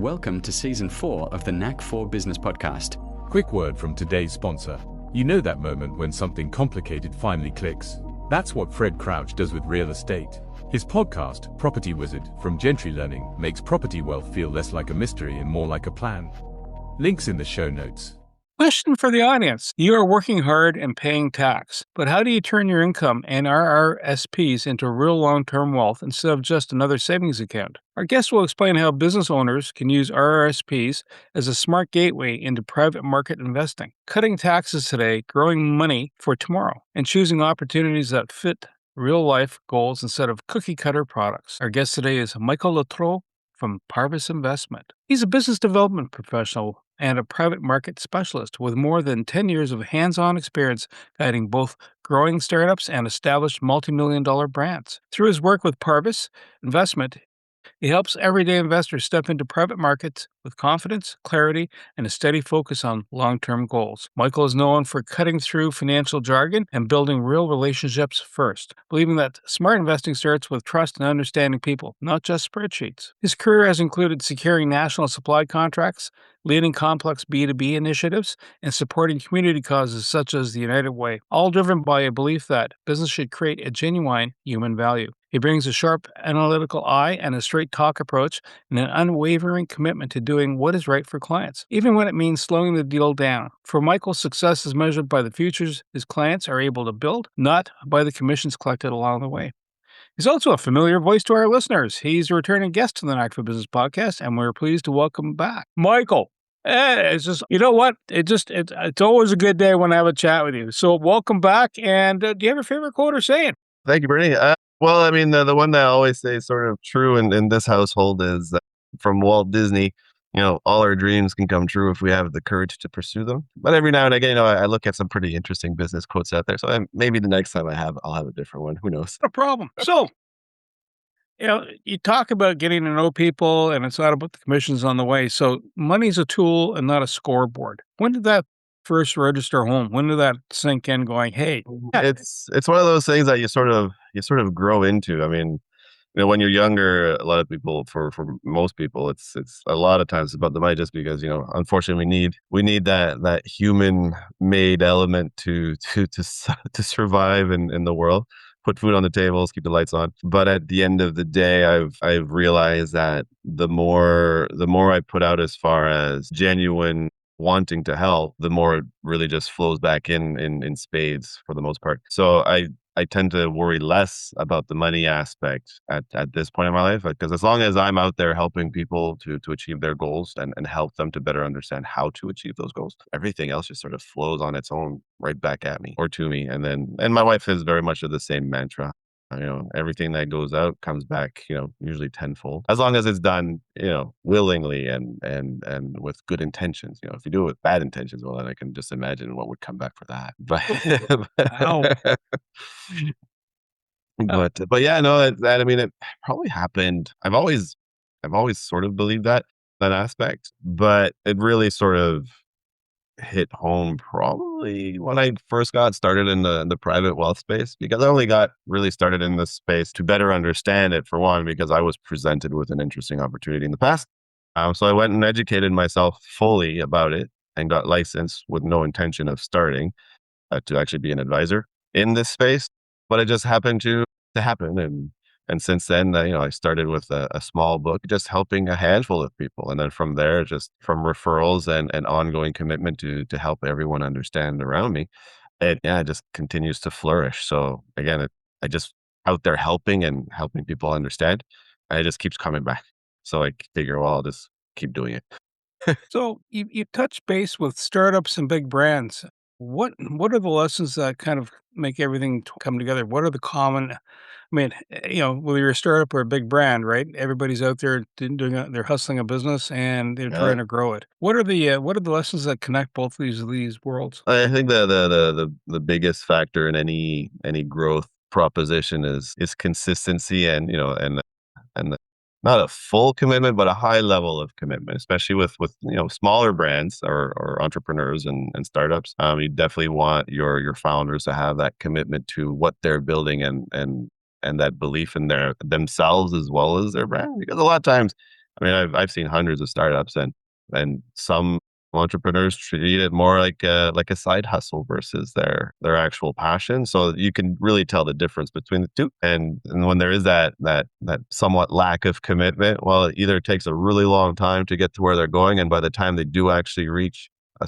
Welcome to Season 4 of the Knack for Business podcast. Quick word from today's sponsor. You know that moment when something complicated finally clicks? That's what Fred Crouch does with real estate. His podcast, Property Wizard, from Gentry Learning, makes property wealth feel less like a mystery and more like a plan. Links in the show notes. Question for the audience. You are working hard and paying tax, but how do you turn your income and RRSPs into real long-term wealth instead of just another savings account? Our guest will explain how business owners can use RRSPs as a smart gateway into private market investing, cutting taxes today, growing money for tomorrow, and choosing opportunities that fit real-life goals instead of cookie-cutter products. Our guest today is Michael Lautru from Parvis Investment. He's a business development professional and a private market specialist with more than 10 years of hands-on experience guiding both growing startups and established multi-million-dollar brands. Through his work with Parvis Investment, he helps everyday investors step into private markets with confidence, clarity, and a steady focus on long-term goals. Michael is known for cutting through financial jargon and building real relationships first, believing that smart investing starts with trust and understanding people, not just spreadsheets. His career has included securing national supply contracts, leading complex B2B initiatives, and supporting community causes such as the United Way, all driven by a belief that business should create a genuine human value. He brings a sharp analytical eye and a straight talk approach and an unwavering commitment to doing what is right for clients, even when it means slowing the deal down. For Michael, success is measured by the futures his clients are able to build, not by the commissions collected along the way. He's also a familiar voice to our listeners. He's a returning guest to the Knack for Business podcast, and we're pleased to welcome back Michael. It's just, you know what? It's always a good day when I have a chat with you. So welcome back. And do you have a favorite quote or saying? Thank you, Bernie. Well, I mean, the one that I always say is sort of true in this household is from Walt Disney. You know, all our dreams can come true if we have the courage to pursue them. But every now and again, I look at some pretty interesting business quotes out there. So maybe the next time I'll have a different one. Who knows? No problem. So, you talk about getting to know people, and it's not about the commissions on the way. So money's a tool and not a scoreboard. When did that first register home? When did that sink in going, hey? It's one of those things that you sort of grow into. I mean, when you're younger, a lot of people, for most people, it's a lot of times about the money, just because, unfortunately we need that human made element to survive in the world, put food on the tables, keep the lights on. But at the end of the day, I've realized that the more I put out as far as genuine wanting to help, the more it really just flows back in spades for the most part. So I tend to worry less about the money aspect at this point in my life, because as long as I'm out there helping people to achieve their goals and help them to better understand how to achieve those goals, everything else just sort of flows on its own right back at me or to me. And my wife is very much of the same mantra. Everything that goes out comes back, usually tenfold, as long as it's done, willingly and with good intentions. If you do it with bad intentions, well, then I can just imagine what would come back for that. But yeah, no, that I mean, it probably happened. I've always sort of believed that aspect, but it really sort of hit home probably when I first got started in the private wealth space, because I only got really started in this space to better understand it, for one, because I was presented with an interesting opportunity in the past. So I went and educated myself fully about it and got licensed with no intention of starting to actually be an advisor in this space. But it just happened to happen. And since then, I started with a small book, just helping a handful of people. And then from there, just from referrals and ongoing commitment to help everyone understand around me, it just continues to flourish. So again, I just out there helping people understand, and it just keeps coming back. So I figure, well, I'll just keep doing it. So you touch base with startups and big brands. What are the lessons that kind of make everything come together? What are the common? I mean, whether you're a startup or a big brand, right? Everybody's out there they're hustling a business and they're trying to grow it. What are the lessons that connect both these worlds? I think the biggest factor in any growth proposition is consistency and not a full commitment, but a high level of commitment, especially with smaller brands or entrepreneurs and startups. You definitely want your founders to have that commitment to what they're building and that belief in themselves as well as their brand. Because a lot of times I mean, I've seen hundreds of startups, and some entrepreneurs treat it more like a side hustle versus their actual passion. So you can really tell the difference between the two. And when there is that somewhat lack of commitment, well, it either takes a really long time to get to where they're going, and by the time they do actually reach a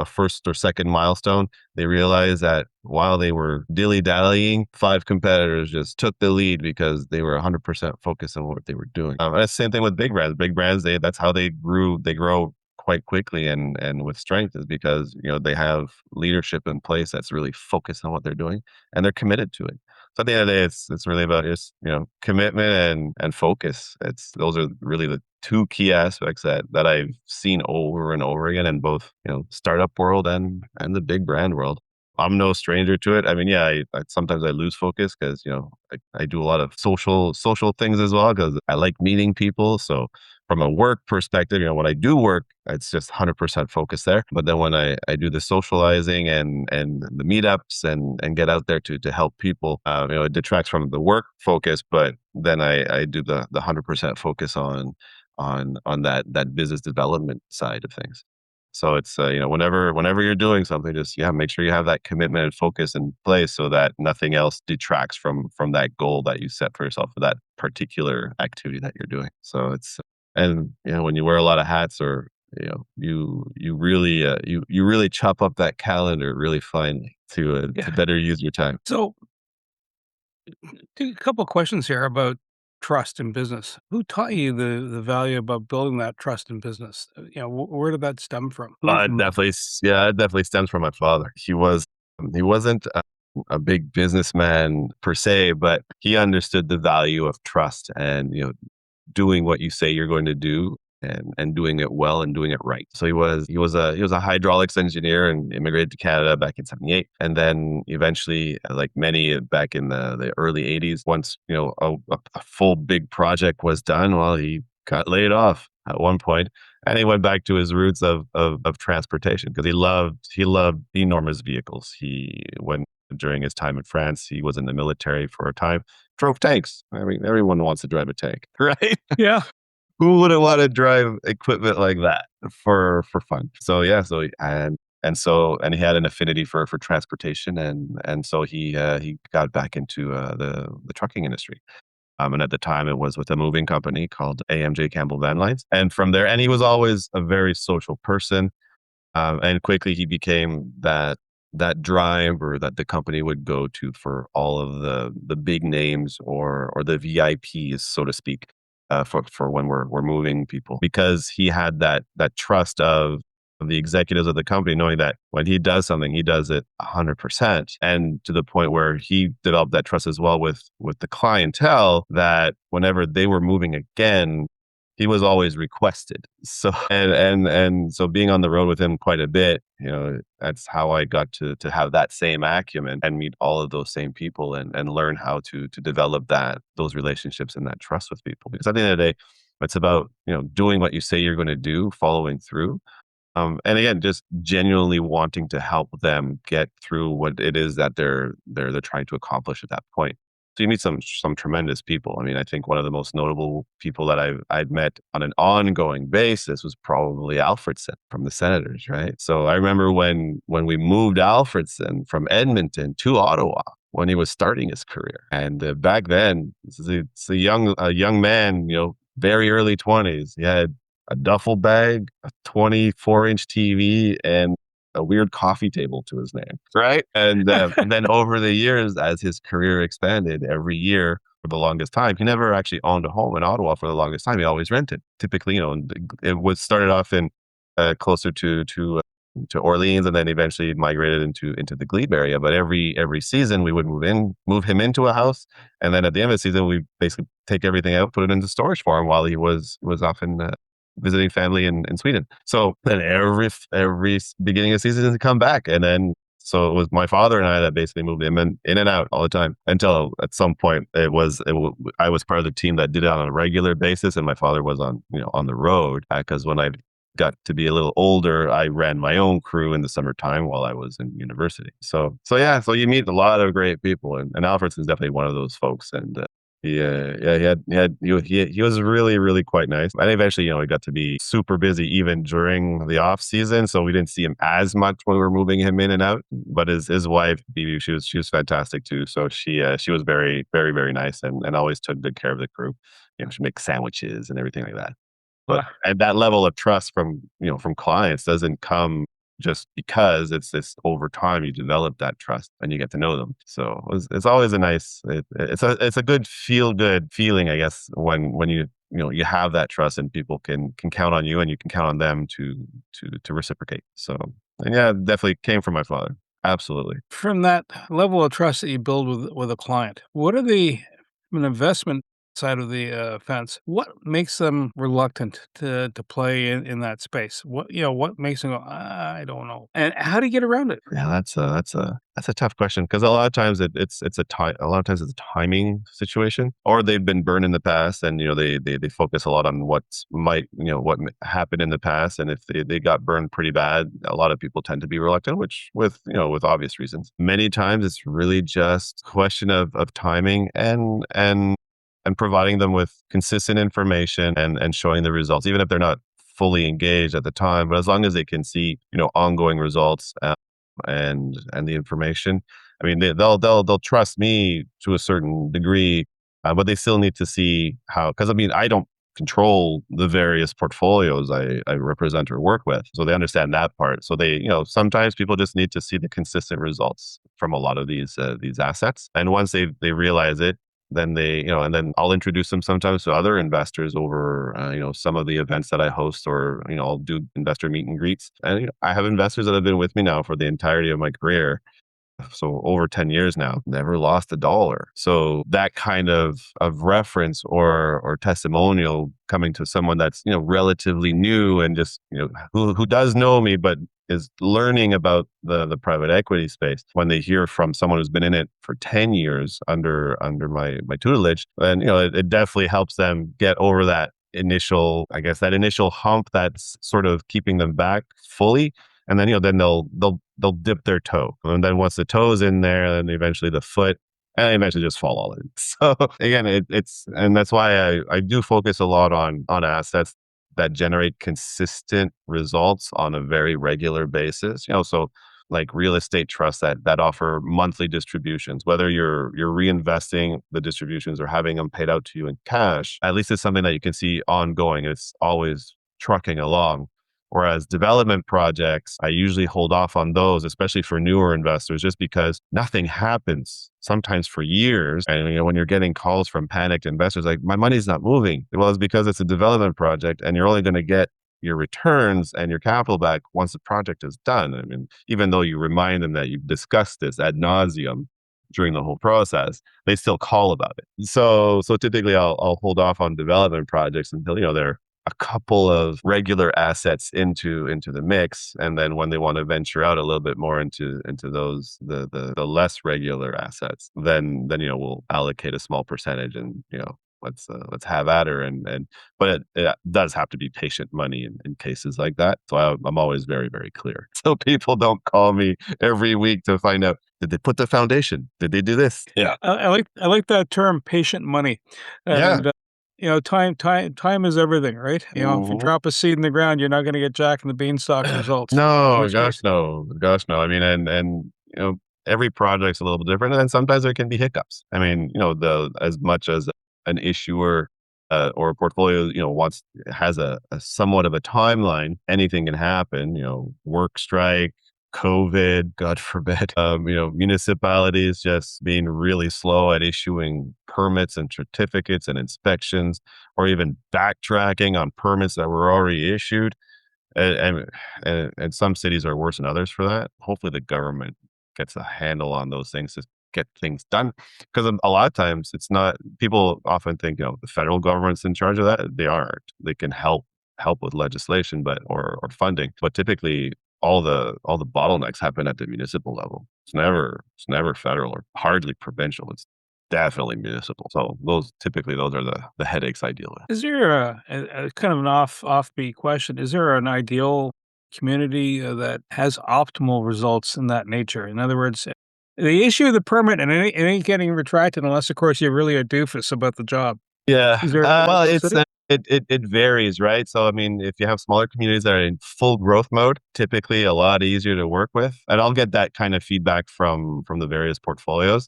first or second milestone, they realize that while they were dilly-dallying, 5 competitors just took the lead because they were 100% focused on what they were doing. And it's the same thing with big brands. Big brands, that's how they grew. They grow quite quickly and with strength, is because they have leadership in place that's really focused on what they're doing, and they're committed to it. So at the end of the day, it's really about just commitment and focus. Those are really the 2 key aspects that I've seen over and over again in both startup world and the big brand world. I'm no stranger to it. I mean, yeah, I sometimes I lose focus because I do a lot of social things as well, because I like meeting people. So from a work perspective, when I do work, it's just 100% focus there. But then when I do the socializing and the meetups and get out there to help people, it detracts from the work focus. But then I do the 100% focus on that business development side of things. So it's whenever you're doing something, just make sure you have that commitment and focus in place so that nothing else detracts from that goal that you set for yourself for that particular activity that you're doing. So it's and when you wear a lot of hats, or you really chop up that calendar really finely to better use your time. So, a couple of questions here about trust in business. Who taught you the value about building that trust in business? Where did that stem from? It definitely stems from my father. He wasn't a big businessman per se, but he understood the value of trust and doing what you say you're going to do, and doing it well and doing it right. So he was a hydraulics engineer and immigrated to Canada back in '78, and then eventually, like many back in the early '80s, once a full big project was done, well, he got laid off at one point, and he went back to his roots of transportation, because he loved enormous vehicles. During his time in France, he was in the military for a time, drove tanks. I mean, everyone wants to drive a tank, right? Yeah. Who wouldn't want to drive equipment like that for fun? So and he had an affinity for transportation, and so he got back into the trucking industry. And at the time, it was with a moving company called AMJ Campbell Van Lines. And from there, and he was always a very social person. And quickly he became that driver that the company would go to for all of the big names, or the VIPs, so to speak, for when we're moving people, because he had that trust of the executives of the company, knowing that when he does something, he does it 100%, and to the point where he developed that trust as well with the clientele, that whenever they were moving again, he was always requested. So and so being on the road with him quite a bit, that's how I got to have that same acumen and meet all of those same people, and learn how to develop those relationships and that trust with people. Because at the end of the day, it's about doing what you say you're going to do, following through. And again, just genuinely wanting to help them get through what it is that they're trying to accomplish at that point. So you meet some tremendous people. I mean, I think one of the most notable people that I've met on an ongoing basis was probably Alfredson from the Senators, right? So I remember when we moved Alfredson from Edmonton to Ottawa, when he was starting his career, and back then, it's a young man, very early 20s. He had a duffel bag, a 24-inch TV, and a weird coffee table to his name, right? And then over the years, as his career expanded, every year for the longest time, he never actually owned a home in Ottawa for the longest time. He always rented. Typically, it was started off in closer to Orleans, and then eventually migrated into the Glebe area. But every season, we would move him into a house, and then at the end of the season, we basically take everything out, put it into storage for him while he was often visiting family in Sweden. So then every beginning of the season, he'd come back, and then so it was my father and I that basically moved him in and out all the time, until at some point I was part of the team that did it on a regular basis, and my father was on the road, because when I got to be a little older, I ran my own crew in the summertime while I was in university. So you meet a lot of great people, and Alfredson's definitely one of those folks, and He was really, really quite nice. And eventually, he got to be super busy even during the off season. So we didn't see him as much when we were moving him in and out. But his wife, Bibi, she was fantastic too. So she was very, very, very nice and always took good care of the crew. She makes sandwiches and everything like that. But Ah, and that level of trust from clients doesn't come just because it's this over time you develop that trust and you get to know them. So it's always it's a good feel good feeling, I guess, when you have that trust and people can count on you and you can count on them to reciprocate. So and yeah, it definitely came from my father. Absolutely. from that level of trust that you build with a client, what are the from an investment side of the fence? What makes them reluctant to play in that space? What makes them go? I don't know. And how do you get around it? Yeah, that's a tough question because a lot of times a lot of times it's a timing situation, or they've been burned in the past, and they focus a lot on happened in the past, and if they got burned pretty bad, a lot of people tend to be reluctant, which with obvious reasons. Many times it's really just a question of timing and providing them with consistent information and showing the results, even if they're not fully engaged at the time. But as long as they can see, ongoing results and the information, I mean, they'll trust me to a certain degree, but they still need to see how. Because I mean, I don't control the various portfolios I represent or work with, so they understand that part. So sometimes people just need to see the consistent results from a lot of these assets, and once they realize it, then and then I'll introduce them sometimes to other investors over, some of the events that I host, or, I'll do investor meet and greets. And I have investors that have been with me now for the entirety of my career. So over 10 years now, never lost a dollar. So that kind of reference or testimonial coming to someone that's, relatively new and just, who does know me, but is learning about the private equity space, when they hear from someone who's been in it for 10 years under my tutelage, then it definitely helps them get over that initial, I guess, that initial hump that's sort of keeping them back fully. And then then they'll dip their toe, and then once the toe's in there, then eventually the foot, and they eventually just fall all in. So again, it's and that's why I do focus a lot on assets that generate consistent results on a very regular basis. So like real estate trusts that offer monthly distributions, whether you're reinvesting the distributions or having them paid out to you in cash, at least it's something that you can see ongoing. It's always trucking along. Whereas development projects, I usually hold off on those, especially for newer investors, just because nothing happens sometimes for years. And when you're getting calls from panicked investors like, my money's not moving. Well, it's because it's a development project and you're only going to get your returns and your capital back once the project is done. I mean, even though you remind them that you've discussed this ad nauseum during the whole process, they still call about it. So typically I'll hold off on development projects until, they're a couple of regular assets into the mix, and then when they want to venture out a little bit more into those the less regular assets, then we'll allocate a small percentage, and let's have at her. And but it does have to be patient money in cases like that. So I'm always very, very clear, so people don't call me every week to find out, did they put the foundation, did they do this. Yeah. I like that term, patient money, Yeah. and time is everything, right? If you Mhm. drop a seed in the ground, you're not going to get Jack and the Beanstalk results. In No, which gosh, case, no. Gosh, no. I mean, and every project's a little bit different, and then sometimes there can be hiccups. I mean, the as much as an issuer or a portfolio, has a somewhat of a timeline, anything can happen. Work strike, COVID, God forbid. Municipalities just being really slow at issuing permits and certificates and inspections, or even backtracking on permits that were already issued. And some cities are worse than others for that. Hopefully, the government gets a handle on those things to get things done. Because a lot of times, it's not. People often think, the federal government's in charge of that. They aren't. They can help with legislation, or funding. But typically, all the bottlenecks happen at the municipal level. It's never federal or hardly provincial. It's definitely municipal. So those are the headaches I deal with. is there a kind of an offbeat question? Is there an ideal community that has optimal results in that nature? In other words, They issue the permit and it ain't getting retracted unless, of course, you're really a doofus about the job. Yeah. Is there Well, a it's city? it varies, right? So I mean, if you have smaller communities that are in full growth mode, typically a lot easier to work with. And I'll get that kind of feedback from the various portfolio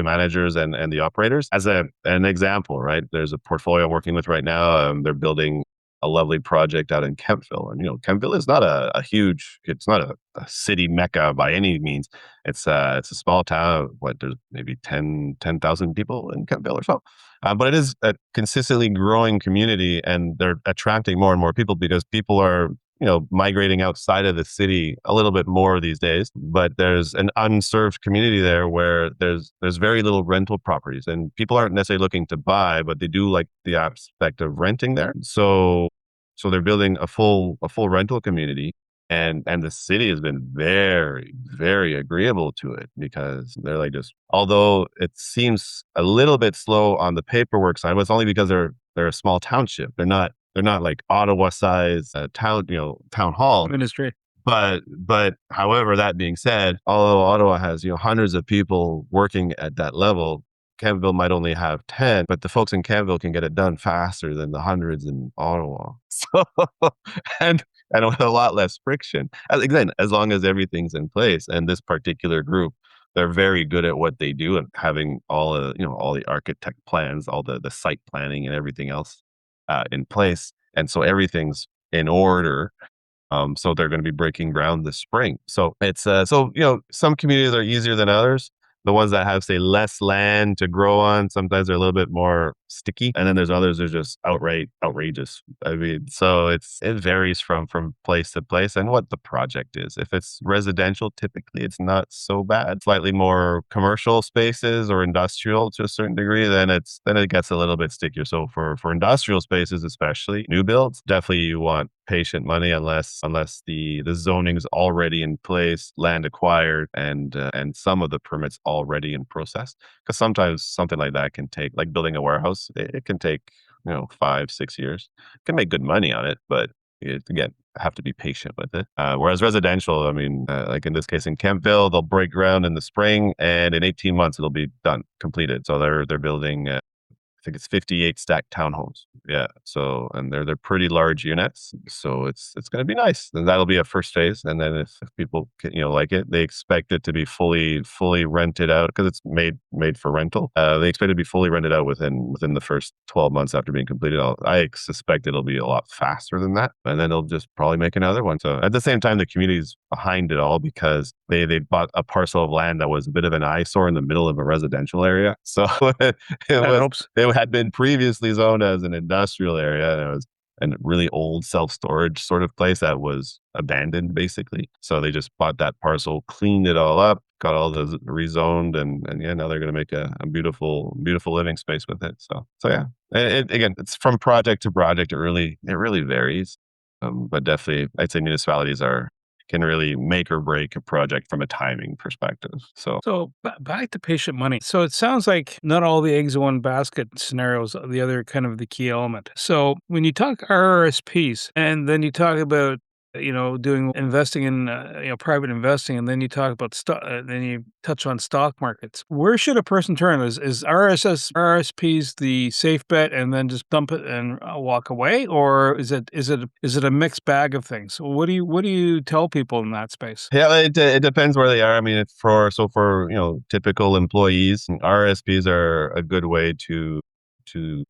managers and the operators. As an example, right? There's a portfolio I'm working with right now. They're building a lovely project out in Kemptville. And Kemptville is not it's not a city mecca by any means. It's a small town. There's maybe 10,000 people in Kemptville or so. But it is a consistently growing community, and they're attracting more and more people because people are, migrating outside of the city a little bit more these days. But there's an unserved community there where there's very little rental properties, and people aren't necessarily looking to buy, but they do like the aspect of renting there. So they're building a full rental community. And the city has been very, very agreeable to it because they're like, just although it seems a little bit slow on the paperwork side, but it's only because they're a small township. They're not like Ottawa size town hall. Ministry. But however, that being said, although Ottawa has hundreds of people working at that level, Campbell might only have 10, but the folks in Campbell can get it done faster than the hundreds in Ottawa. So, and with a lot less friction. Again, as long as everything's in place. And this particular group, they're very good at what they do and having all the architect plans, all the site planning and everything else in place. And so everything's in order. So they're going to be breaking ground this spring. So it's some communities are easier than others. The ones that have, say, less land to grow on, sometimes they're a little bit more sticky. And then there's others that are just outright outrageous. I mean, so it varies from place to place and what the project is. If it's residential, typically it's not so bad. Slightly more commercial spaces or industrial to a certain degree, then it gets a little bit stickier. So for industrial spaces, especially new builds, definitely you want patient money unless the zoning's already in place, land acquired, and some of the permits already in process. Because sometimes something like that can take, like building a warehouse, it can take 5-6 years. You can make good money on it, but again, have to be patient with it. Whereas residential, I mean, like in this case in Kemptville, they'll break ground in the spring, and in 18 months it'll be done, completed. So they're building. I think it's 58 stacked townhomes. Yeah. So, and they're pretty large units. So it's going to be nice. And that'll be a first phase. And then if people like it, they expect it to be fully rented out because it's made for rental. They expect it to be fully rented out within the first 12 months after being completed. I suspect it'll be a lot faster than that. And then they'll just probably make another one. So at the same time, the community's behind it all because they bought a parcel of land that was a bit of an eyesore in the middle of a residential area. So it had been previously zoned as an industrial area, and it was a really old self-storage sort of place that was abandoned basically. So they just bought that parcel, cleaned it all up, got all those rezoned, and yeah, now they're going to make a beautiful living space with it. So yeah, again, it's from project to project. It really varies, but definitely I'd say municipalities can really make or break a project from a timing perspective. So back to patient money. So it sounds like not all the eggs in one basket scenarios are the other kind of the key element. So when you talk RRSPs and then you talk about doing investing in private investing, and then you talk about then you touch on stock markets. Where should a person turn? Is RRSPs the safe bet, and then just dump it and walk away, or is it a mixed bag of things? What do you tell people in that space? Yeah, it depends where they are. I mean, for typical employees, RRSPs are a good way to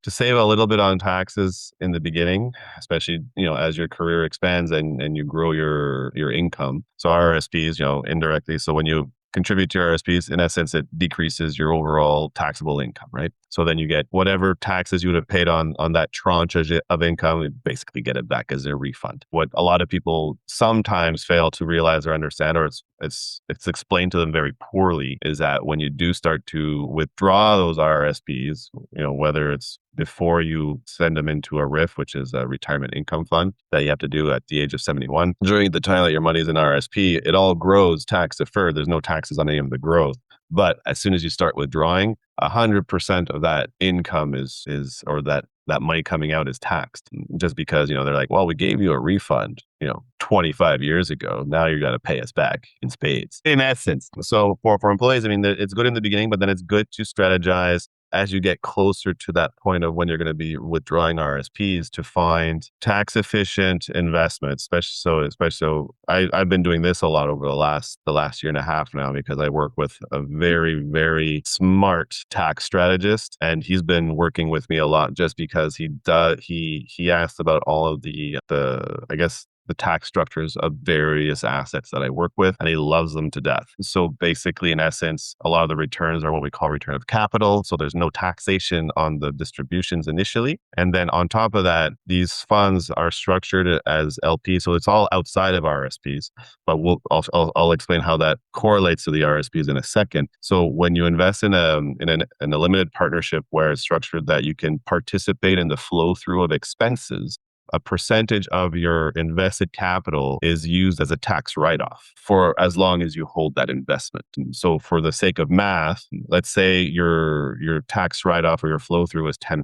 save a little bit on taxes in the beginning, especially as your career expands and you grow your income. So RRSPs, indirectly. So when you contribute to RRSPs, in essence, it decreases your overall taxable income, right? So then you get whatever taxes you would have paid on that tranche of income, you basically get it back as a refund. What a lot of people sometimes fail to realize or understand, or it's explained to them very poorly, is that when you do start to withdraw those RRSPs, whether it's before you send them into a RIF, which is a retirement income fund that you have to do at the age of 71, during the time that your money is in RRSP, it all grows tax deferred. There's no taxes on any of the growth. But as soon as you start withdrawing, 100% of that income is or that money coming out is taxed, just because they're like, well, we gave you a refund 12 25 years ago. Now you're going to pay us back in spades, in essence. So for employees, I mean, it's good in the beginning, but then it's good to strategize as you get closer to that point of when you're going to be withdrawing RSPs to find tax efficient investments. Especially I've been doing this a lot over the last year and a half now, because I work with a very, very smart tax strategist, and he's been working with me a lot just because he asked about all of the I guess the tax structures of various assets that I work with, and he loves them to death. So basically, in essence, a lot of the returns are what we call return of capital. So there's no taxation on the distributions initially. And then on top of that, these funds are structured as LP. So it's all outside of RSPs, but I'll explain how that correlates to the RSPs in a second. So when you invest in a limited partnership where it's structured that you can participate in the flow through of expenses, a percentage of your invested capital is used as a tax write-off for as long as you hold that investment. And so for the sake of math, let's say your tax write-off or your flow through is 10%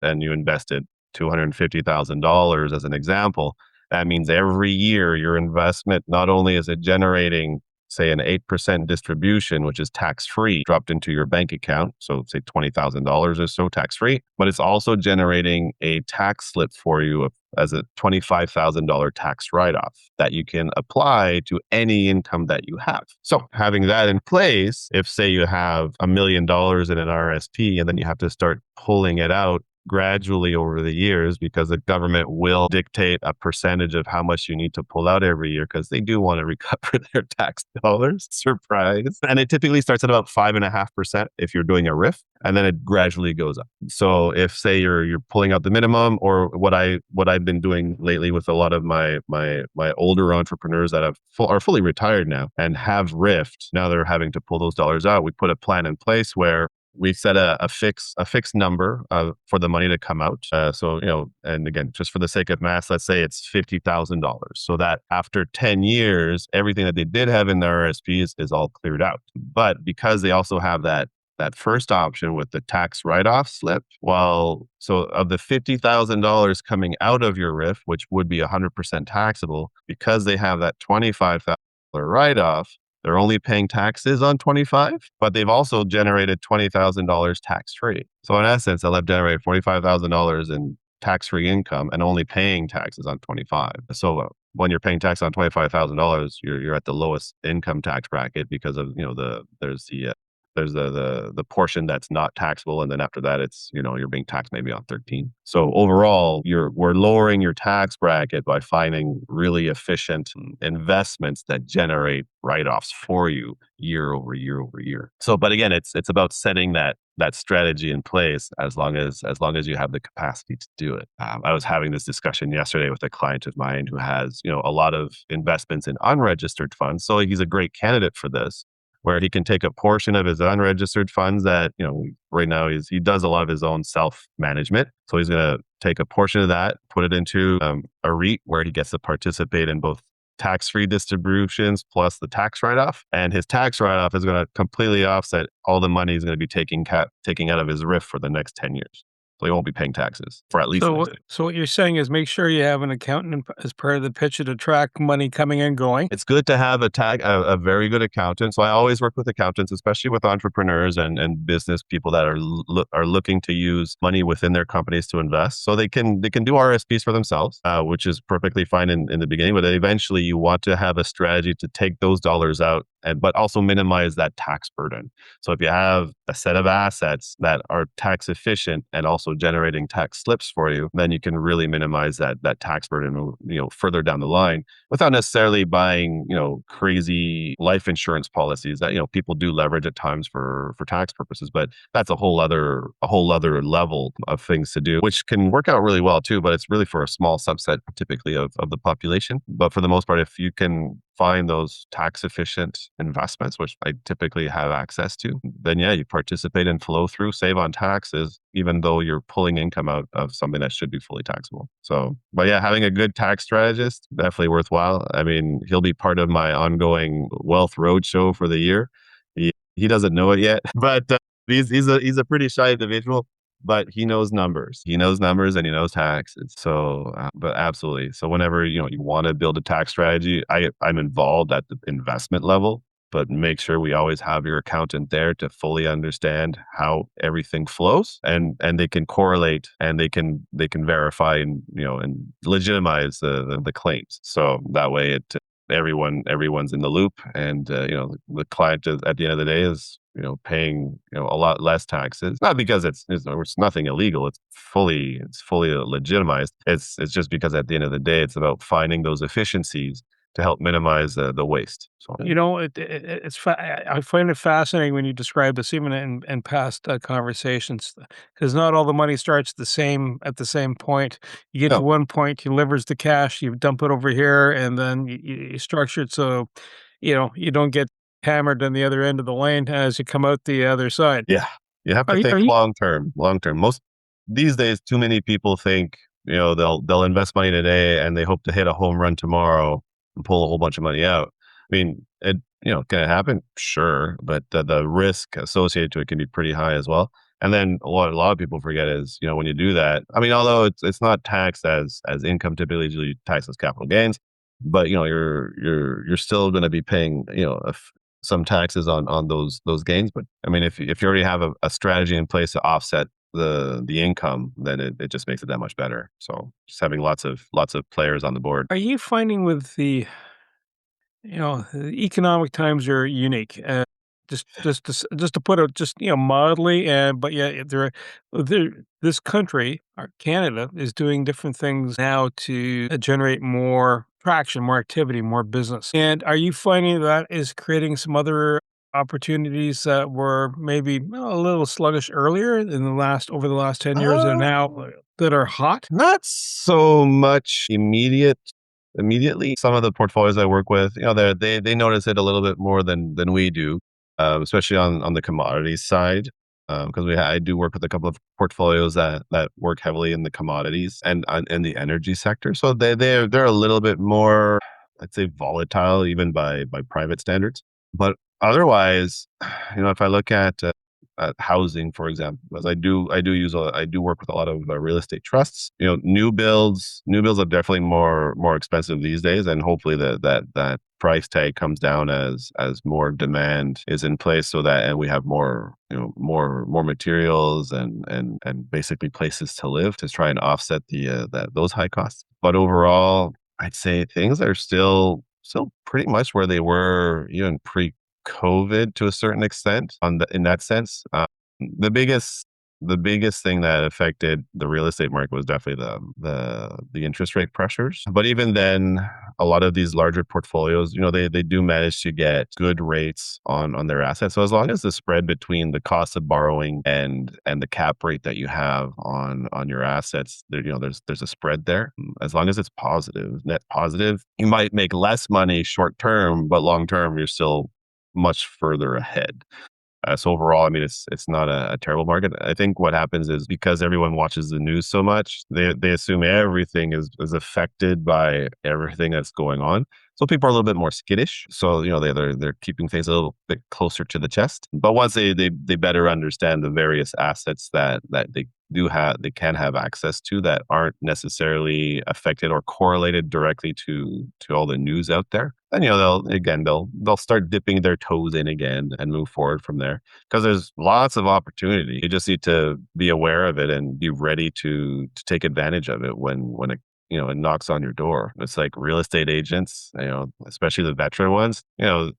and you invested $250,000 as an example. That means every year your investment, not only is it generating say an 8% distribution, which is tax-free, dropped into your bank account. So say $20,000 or so tax-free, but it's also generating a tax slip for you as a $25,000 tax write-off that you can apply to any income that you have. So having that in place, if say you have $1 million in an RSP and then you have to start pulling it out gradually over the years, because the government will dictate a percentage of how much you need to pull out every year, because they do want to recover their tax dollars. Surprise. And it typically starts at about 5.5% if you're doing a RIF, and then it gradually goes up. So if say you're pulling out the minimum, or what I've been doing lately with a lot of my older entrepreneurs that are fully retired now and have RIFed, now they're having to pull those dollars out. We put a plan in place where we set a fixed number for the money to come out. And again, just for the sake of math, let's say it's $50,000. So that after 10 years, everything that they did have in their RSPs is all cleared out. But because they also have that first option with the tax write-off slip, so of the $50,000 coming out of your RIF, which would be 100% taxable, because they have that $25,000 write-off, they're only paying taxes on 25, but they've also generated $20,000 tax-free. So in essence, they'll have generated $45,000 in tax-free income and only paying taxes on 25. So when you're paying tax on $25,000, you're at the lowest income tax bracket, because of there's the portion that's not taxable, and then after that, it's you're being taxed maybe on 13. So overall, we're lowering your tax bracket by finding really efficient investments that generate write-offs for you year over year over year. So, but again, it's about setting that strategy in place as long as you have the capacity to do it. I was having this discussion yesterday with a client of mine who has a lot of investments in unregistered funds. So he's a great candidate for this, where he can take a portion of his unregistered funds that, right now he does a lot of his own self-management. So he's going to take a portion of that, put it into a REIT where he gets to participate in both tax-free distributions plus the tax write-off. And his tax write-off is going to completely offset all the money he's going to be taking out of his RIF for the next 10 years. So he won't be paying taxes for at least. So what you're saying is make sure you have an accountant as part of the picture to track money coming and going. It's good to have a very good accountant. So I always work with accountants, especially with entrepreneurs and business people that are looking to use money within their companies to invest. So they can do RSPs for themselves, which is perfectly fine in the beginning. But eventually, you want to have a strategy to take those dollars out, but also minimize that tax burden. So if you have a set of assets that are tax efficient and also generating tax slips for you, then you can really minimize that tax burden, further down the line, without necessarily buying, crazy life insurance policies that, people do leverage at times for tax purposes. But that's a whole other level of things to do, which can work out really well too. But it's really for a small subset typically of the population. But for the most part, if you can find those tax efficient investments, which I typically have access to, then you participate in flow through, save on taxes, even though you're pulling income out of something that should be fully taxable. So, but having a good tax strategist, definitely worthwhile. I mean, he'll be part of my ongoing wealth roadshow for the year. He doesn't know it yet, but he's a pretty shy individual. but he knows numbers. He knows numbers and he knows taxes. So, but absolutely. So whenever, you want to build a tax strategy, I'm involved at the investment level, but make sure we always have your accountant there to fully understand how everything flows, and they can correlate, and they can verify, and legitimize the claims. So that way everyone's in the loop, and the client at the end of the day is paying a lot less taxes, not because it's nothing illegal. It's fully legitimized. It's just because at the end of the day, it's about finding those efficiencies to help minimize the waste. So I find it fascinating when you describe this, even in past conversations, because not all the money starts at the same point. You get to no, one point, you leverage the cash, you dump it over here, and then you structure it so you don't get hammered on the other end of the lane as you come out the other side. yeah, you have to Are think you long term. Long term. Most these days, too many people think they'll invest money today and they hope to hit a home run tomorrow and pull a whole bunch of money out. I mean, can it happen? Sure, but the risk associated to it can be pretty high as well. And then a lot of people forget is, when you do that, I mean, although it's not taxed as income, typically usually taxed as capital gains, but you're still going to be paying some taxes on those gains. But I mean, if you already have a strategy in place to offset the income, then it just makes it that much better. So just having lots of players on the board. are you finding with the economic times are unique. Just to put it just mildly, but yeah, this country, or Canada, is doing different things now to generate more traction, more activity, more business. And are you finding that is creating some other opportunities that were maybe a little sluggish earlier over the last 10 years, and Uh, now that are hot? Not so much immediately. Some of the portfolios I work with, they notice it a little bit more than we do, especially on the commodities side. Because I do work with a couple of portfolios that work heavily in the commodities and in the energy sector. So they're a little bit more, I'd say, volatile even by private standards. But otherwise, if I look at housing, for example, as I do work with a lot of real estate trusts. New builds are definitely more expensive these days, and hopefully that price tag comes down as more demand is in place, so that and we have more materials and basically places to live to try and offset those high costs. But overall, I'd say things are still pretty much where they were even pre-COVID to a certain extent in that sense. The biggest thing that affected the real estate market was definitely the interest rate pressures. But even then, a lot of these larger portfolios, they do manage to get good rates on their assets. So as long as the spread between the cost of borrowing and the cap rate that you have on your assets, there's a spread there. As long as it's positive, net positive, you might make less money short term, but long term, you're still much further ahead. So overall, I mean, it's not a terrible market. I think what happens is because everyone watches the news so much, they assume everything is affected by everything that's going on. So people are a little bit more skittish. So they're keeping things a little bit closer to the chest. But once they better understand the various assets that they can have access to that aren't necessarily affected or correlated directly to all the news out there, then they'll start dipping their toes in again and move forward from there, because there's lots of opportunity. You just need to be aware of it and be ready to take advantage of it when it knocks on your door. It's like real estate agents, especially the veteran ones. If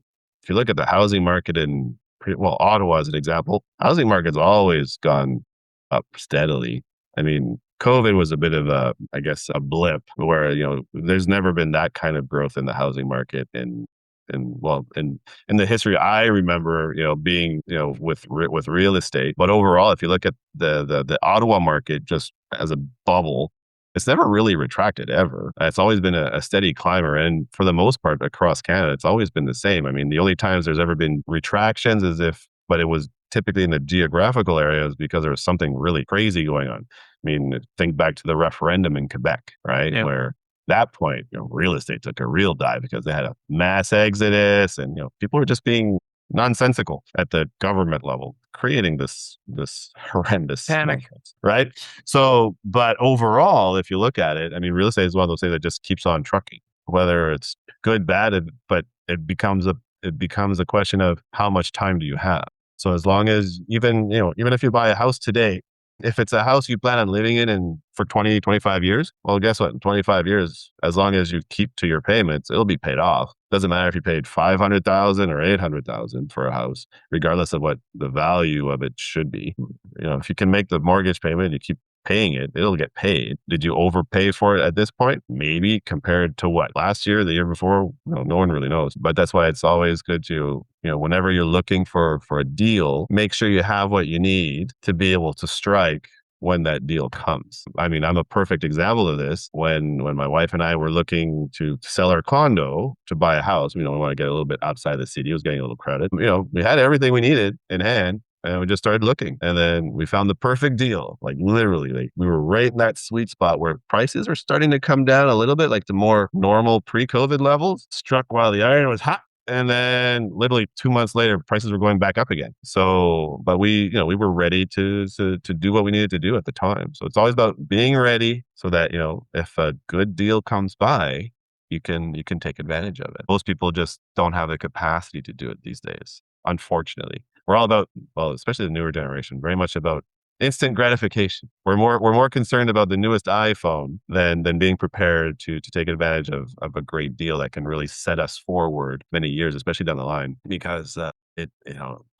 you look at the housing market in Ottawa as an example, housing market's always gone up steadily. I mean, COVID was a bit of I guess, a blip where, there's never been that kind of growth in the housing market in the history I remember, being, with real estate. But overall, if you look at the Ottawa market just as a bubble, it's never really retracted ever. It's always been a steady climber. And for the most part, across Canada, it's always been the same. I mean, the only times there's ever been retractions but it was typically in the geographical areas because there was something really crazy going on. I mean, think back to the referendum in Quebec, right? Yeah. Where that point, real estate took a real dive because they had a mass exodus, and people were just being nonsensical at the government level, creating this horrendous Panic. nonsense, right? So, but overall, if you look at it, I mean, real estate is one of those things that just keeps on trucking, whether it's good, bad, but it becomes a question of how much time do you have. So as long as even if you buy a house today, if it's a house you plan on living in for 20, 25 years, well, guess what? In 25 years, as long as you keep to your payments, it'll be paid off. Doesn't matter if you paid 500,000 or 800,000 for a house, regardless of what the value of it should be. If you can make the mortgage payment, you keep paying it, it'll get paid. Did you overpay for it at this point? Maybe, compared to what? Last year, the year before? No one really knows. But that's why it's always good to, whenever you're looking for a deal, make sure you have what you need to be able to strike when that deal comes. I mean, I'm a perfect example of this. When my wife and I were looking to sell our condo to buy a house, we want to get a little bit outside the city. It was getting a little crowded. We had everything we needed in hand. And we just started looking, and then we found the perfect deal. Like literally, like we were right in that sweet spot where prices are starting to come down a little bit, like to more normal pre-COVID levels. Struck while the iron was hot, and then literally 2 months later, prices were going back up again. So, but we were ready to do what we needed to do at the time. So it's always about being ready, so that if a good deal comes by, you can take advantage of it. Most people just don't have the capacity to do it these days, unfortunately. We're all about, well, especially the newer generation, very much about instant gratification. We're more concerned about the newest iPhone than being prepared to take advantage of a great deal that can really set us forward many years, especially down the line. Because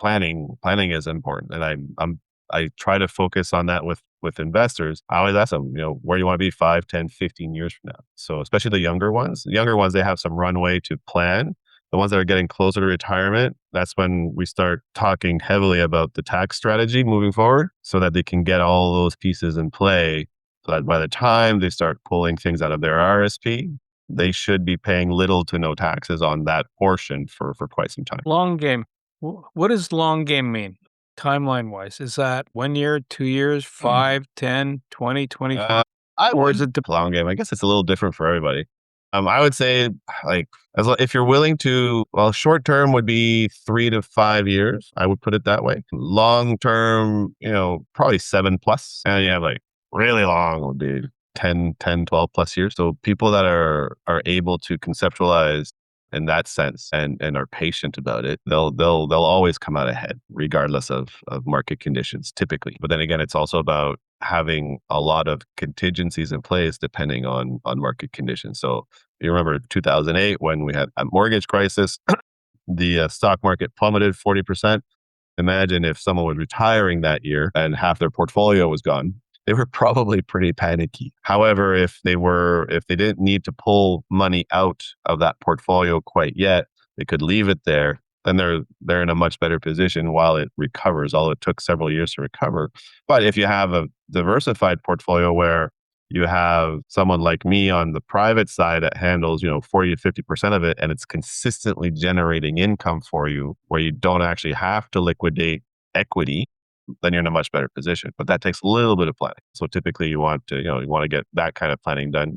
planning is important, and I try to focus on that with investors. I always ask them, where do you want to be 5, 10, 15 years from now? So especially the younger ones, they have some runway to plan. The ones that are getting closer to retirement, that's when we start talking heavily about the tax strategy moving forward, so that they can get all those pieces in play, so that by the time they start pulling things out of their RRSP, they should be paying little to no taxes on that portion for quite some time. Long game. What does long game mean? Timeline wise, is that 1 year, 2 years, 5, 10, 20, 25? Or is it long game? I guess it's a little different for everybody. I would say, like, if you're willing to, well, short term would be 3 to 5 years. I would put it that way. Long term, probably 7 plus. And yeah, like really long would be 10, 12 plus years. So people that are able to conceptualize in that sense and are patient about it, they'll always come out ahead, regardless of market conditions, typically. But then again, it's also about having a lot of contingencies in place depending on market conditions. So you remember 2008 when we had a mortgage crisis, the stock market plummeted 40%. Imagine if someone was retiring that year and half their portfolio was gone. They were probably pretty panicky. However, if they didn't need to pull money out of that portfolio quite yet, they could leave it there. Then they're in a much better position while it recovers. Although it took several years to recover. But if you have a diversified portfolio where you have someone like me on the private side that handles 40 to 50% of it, and it's consistently generating income for you, where you don't actually have to liquidate equity, then you're in a much better position. But that takes a little bit of planning. So typically you want to get that kind of planning done,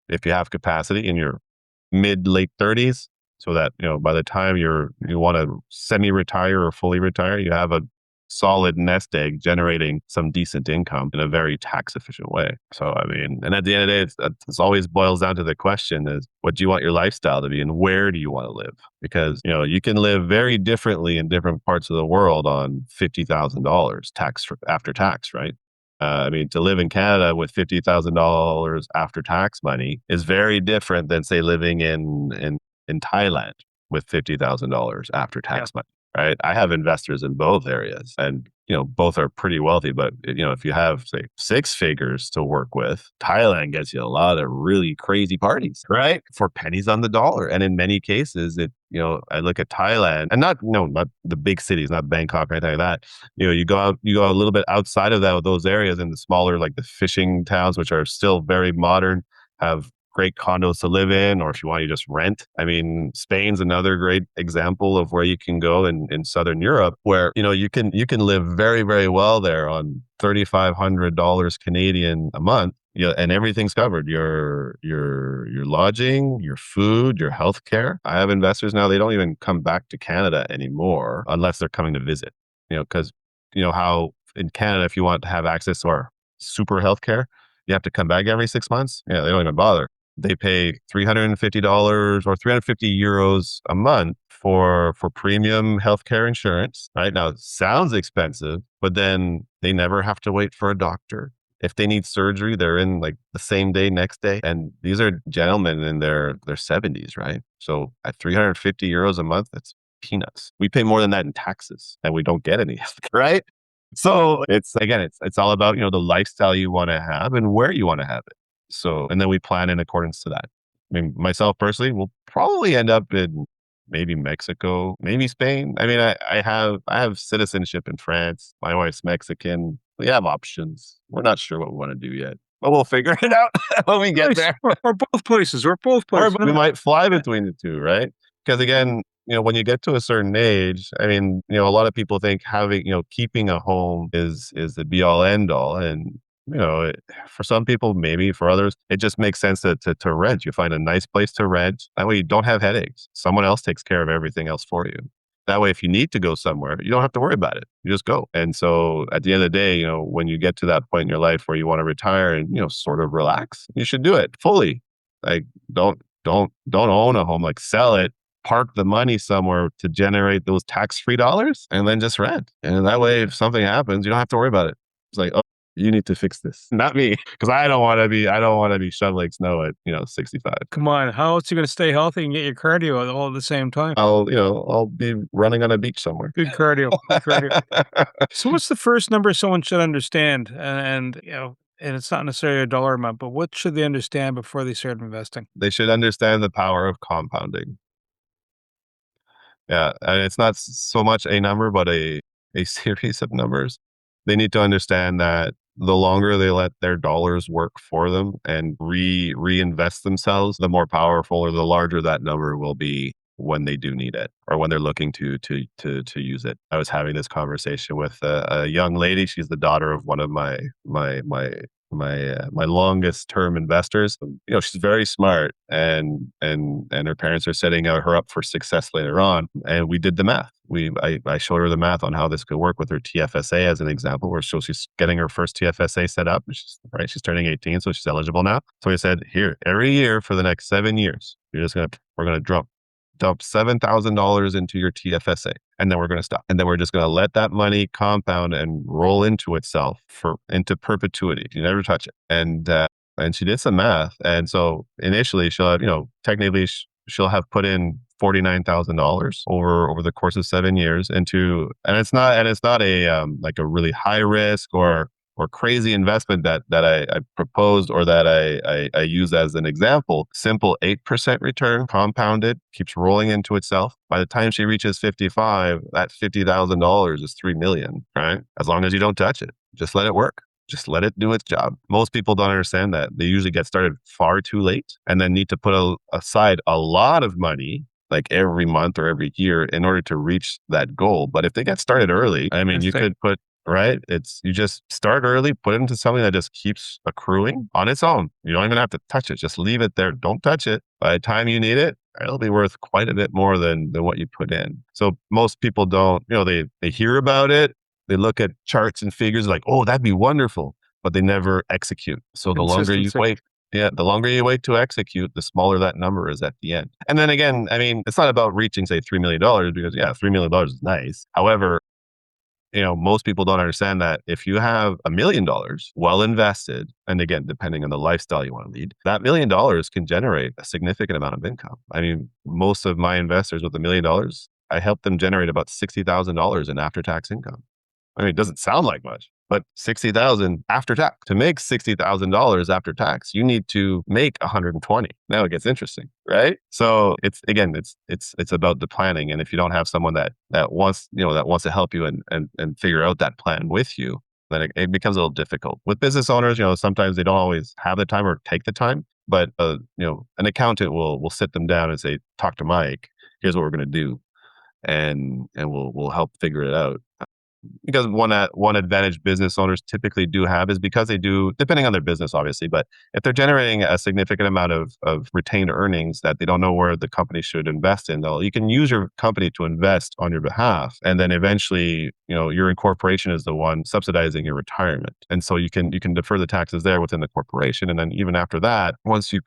if you have capacity in your late 30s, so that, by the time you want to semi-retire or fully retire, you have a solid nest egg generating some decent income in a very tax efficient way. So, I mean, and at the end of the day, it's always boils down to the question is, what do you want your lifestyle to be and where do you want to live? Because, you can live very differently in different parts of the world on $50,000 after tax, right? I mean, to live in Canada with $50,000 after tax money is very different than, say, living in Thailand with $50,000 after tax money. Right. I have investors in both areas, and, both are pretty wealthy. But, if you have, say, 6 figures to work with, Thailand gets you a lot of really crazy parties, right? For pennies on the dollar. And in many cases, I look at Thailand, and not the big cities, not Bangkok or anything like that. You go a little bit outside of those areas, in the smaller, like the fishing towns, which are still very modern, have great condos to live in, or if you want to just rent. I mean, Spain's another great example of where you can go in Southern Europe, where, you can live very, very well there on $3,500 Canadian a month, and everything's covered. Your lodging, your food, your healthcare. I have investors now, they don't even come back to Canada anymore unless they're coming to visit. Because how in Canada, if you want to have access to our super healthcare, you have to come back every 6 months. Yeah, they don't even bother. They pay $350 or 350 euros a month for premium healthcare insurance. Right now, it sounds expensive, but then they never have to wait for a doctor. If they need surgery, they're in like the same day, next day. And these are gentlemen in their 70s, right? So at 350 euros a month, that's peanuts. We pay more than that in taxes and we don't get any, right? So it's all about, the lifestyle you want to have and where you want to have it. So, and then we plan in accordance to that. I mean, myself personally will probably end up in maybe Mexico, maybe Spain. I mean, I have citizenship in France. My wife's Mexican. We have options. We're not sure what we want to do yet, but we'll figure it out when we get there. Or both places. Or both places. Or we might fly between the two, right? Because again, when you get to a certain age, I mean, a lot of people think keeping a home is the be all end all. And, for some people, maybe for others, it just makes sense to rent. You find a nice place to rent. That way you don't have headaches. Someone else takes care of everything else for you. That way, if you need to go somewhere, you don't have to worry about it. You just go. And so at the end of the day, when you get to that point in your life where you want to retire and, sort of relax, you should do it fully. Like don't own a home, like sell it, park the money somewhere to generate those tax-free dollars and then just rent. And that way, if something happens, you don't have to worry about it. It's like, oh, you need to fix this. Not me. Because I don't want to be shoveling snow at, 65. Come on. How else are you going to stay healthy and get your cardio all at the same time? I'll be running on a beach somewhere. Good cardio. Good cardio. So what's the first number someone should understand? And it's not necessarily a dollar amount, but what should they understand before they start investing? They should understand the power of compounding. Yeah. And it's not so much a number, but a series of numbers. They need to understand that the longer they let their dollars work for them and reinvest themselves, the more powerful or the larger that number will be when they do need it or when they're looking to use it. I was having this conversation with a young lady. She's the daughter of one of my longest term investors. She's very smart and her parents are setting her up for success later on. And we did the math. I showed her the math on how this could work with her TFSA as an example, where she's getting her first TFSA set up. She's turning 18, so she's eligible now. So we said, here, every year for the next 7 years, we're going to dump $7,000 into your TFSA. And then we're going to stop. And then we're just going to let that money compound and roll into itself into perpetuity. You never touch it. And she did some math. And so initially she'll have, technically she'll have put in $49,000 over the course of 7 years and it's not a like a really high risk or crazy investment that I proposed or that I use as an example. Simple 8% return, compounded, keeps rolling into itself. By the time she reaches 55, that $50,000 is $3 million, right? As long as you don't touch it, just let it work. Just let it do its job. Most people don't understand that. They usually get started far too late and then need to put aside a lot of money, like every month or every year, in order to reach that goal. But if they get started early, I mean, you could put, right? You just start early, put it into something that just keeps accruing on its own. You don't even have to touch it. Just leave it there. Don't touch it. By the time you need it, it'll be worth quite a bit more than what you put in. So most people don't, they hear about it. They look at charts and figures like, oh, that'd be wonderful, but they never execute. So the longer you wait to execute, the smaller that number is at the end. And then again, I mean, it's not about reaching, say, $3 million because $3 million is nice. However, most people don't understand that if you have $1 million well invested, and again, depending on the lifestyle you want to lead, that $1 million can generate a significant amount of income. I mean, most of my investors with $1 million, I help them generate about $60,000 in after-tax income. I mean, it doesn't sound like much, but $60,000 after tax. To make $60,000 after tax, you need to make 120. Now it gets interesting, right? So it's about the planning. And if you don't have someone that wants to help you and figure out that plan with you, then it becomes a little difficult. With business owners, sometimes they don't always have the time or take the time, but an accountant will sit them down and say, talk to Mike, here's what we're going to do. And we'll help figure it out. because one advantage business owners typically do have is because they do, depending on their business, obviously, but if they're generating a significant amount of retained earnings that they don't know where the company should invest in, though, you can use your company to invest on your behalf. And then eventually, your incorporation is the one subsidizing your retirement. And so you can defer the taxes there within the corporation. And then even after that, once you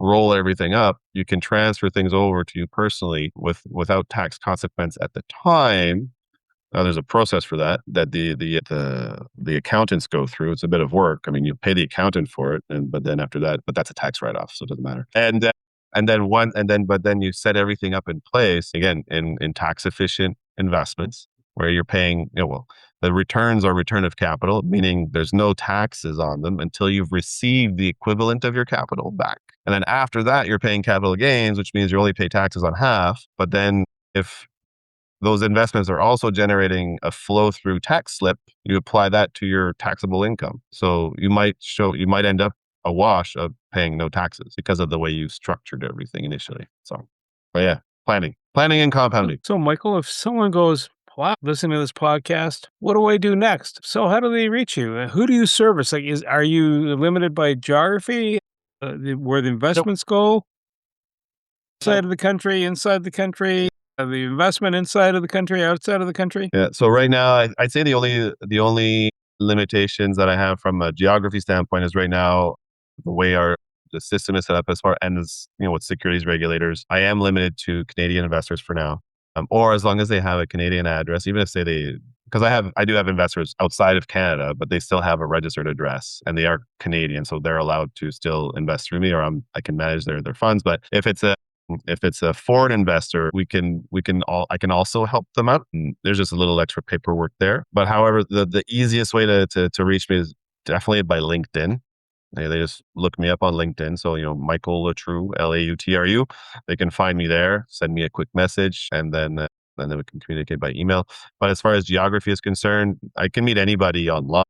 roll everything up, you can transfer things over to you personally without tax consequence at the time. Now, there's a process for that the accountants go through. It's a bit of work. I mean, you pay the accountant for it, but then after that, but that's a tax write-off, so it doesn't matter. But then you set everything up in place again in tax efficient investments where you're paying. The returns are return of capital, meaning there's no taxes on them until you've received the equivalent of your capital back. And then after that, you're paying capital gains, which means you only pay taxes on half. But then if those investments are also generating a flow-through tax slip, you apply that to your taxable income. So you might end up a wash of paying no taxes because of the way you structured everything initially. So, but yeah, planning and compounding. So Michael, if someone goes, wow, listen to this podcast, what do I do next? So how do they reach you? Who do you service? Are you limited by geography, where the investments go? Outside of the country, inside the country? The investment inside of the country, outside of the country? Yeah. So right now, I'd say the only limitations that I have from a geography standpoint is right now the way the system is set up as far as with securities regulators. I am limited to Canadian investors for now, or as long as they have a Canadian address, even if because I do have investors outside of Canada, but they still have a registered address and they are Canadian, so they're allowed to still invest through me, or I can manage their funds. But if it's a foreign investor, I can also help them out. And there's just a little extra paperwork there. But however, the easiest way to reach me is definitely by LinkedIn. They just look me up on LinkedIn. So, Michael Lautru, Lautru. They can find me there, send me a quick message, and then we can communicate by email. But as far as geography is concerned, I can meet anybody online.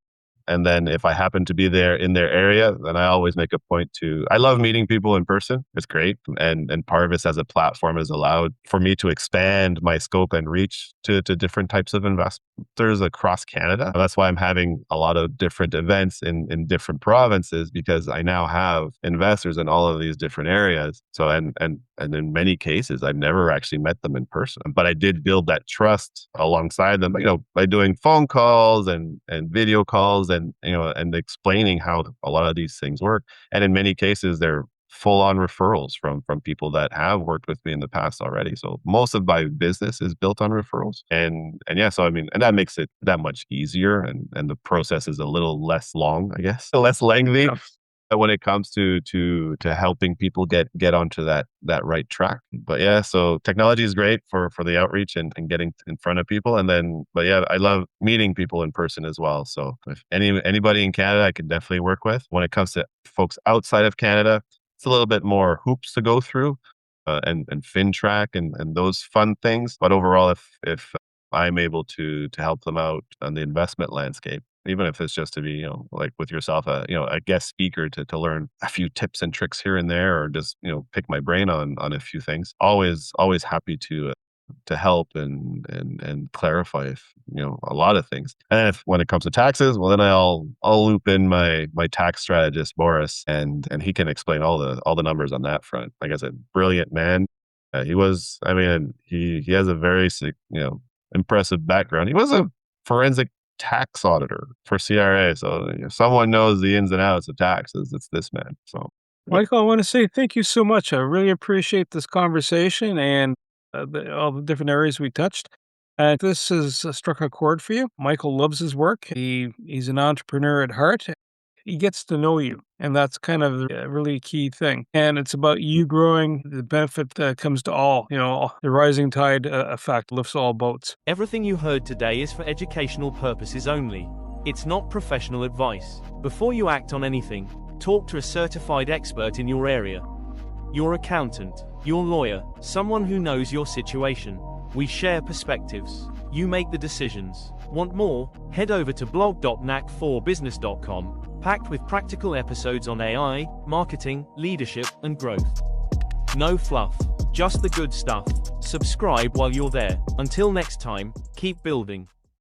And then if I happen to be there in their area, then I always make a point I love meeting people in person. It's great. And Parvis as a platform has allowed for me to expand my scope and reach to different types of investors across Canada. And that's why I'm having a lot of different events in different provinces, because I now have investors in all of these different areas. So, and in many cases, I've never actually met them in person, but I did build that trust alongside them, by doing phone calls and video calls and explaining how a lot of these things work. And in many cases, they're full-on referrals from people that have worked with me in the past already. So most of my business is built on referrals. And yeah, so and that makes it that much easier, and the process is a little less long, I guess, less lengthy. Yeah. When it comes to helping people get onto that right track. But yeah, so technology is great for the outreach and getting in front of people. But yeah, I love meeting people in person as well. So if anybody in Canada, I can definitely work with. When it comes to folks outside of Canada, it's a little bit more hoops to go through, and FinTrack and those fun things. But overall, if I'm able to help them out on the investment landscape, even if it's just to be, like with yourself, a guest speaker to learn a few tips and tricks here and there, or just, pick my brain on a few things. Always happy to help and clarify a lot of things. And when it comes to taxes, well, then I'll loop in my tax strategist, Boris, and he can explain all the numbers on that front. Like I said, brilliant man. He has a very, impressive background. He was a forensic tax auditor for CRA. So if someone knows the ins and outs of taxes, it's this man. So, Michael, I want to say thank you so much. I really appreciate this conversation and all the different areas we touched. This has struck a chord for you. Michael loves his work. He's an entrepreneur at heart. He gets to know you, and that's kind of a really key thing. And it's about you growing. The benefit comes to all. The rising tide effect lifts all boats. Everything you heard today is for educational purposes only. It's not professional advice. Before you act on anything, talk to a certified expert in your area. Your accountant, your lawyer, someone who knows your situation. We share perspectives. You make the decisions. Want more? Head over to blog.knack4business.com, packed with practical episodes on AI, marketing, leadership, and growth. No fluff, just the good stuff. Subscribe while you're there. Until next time, keep building.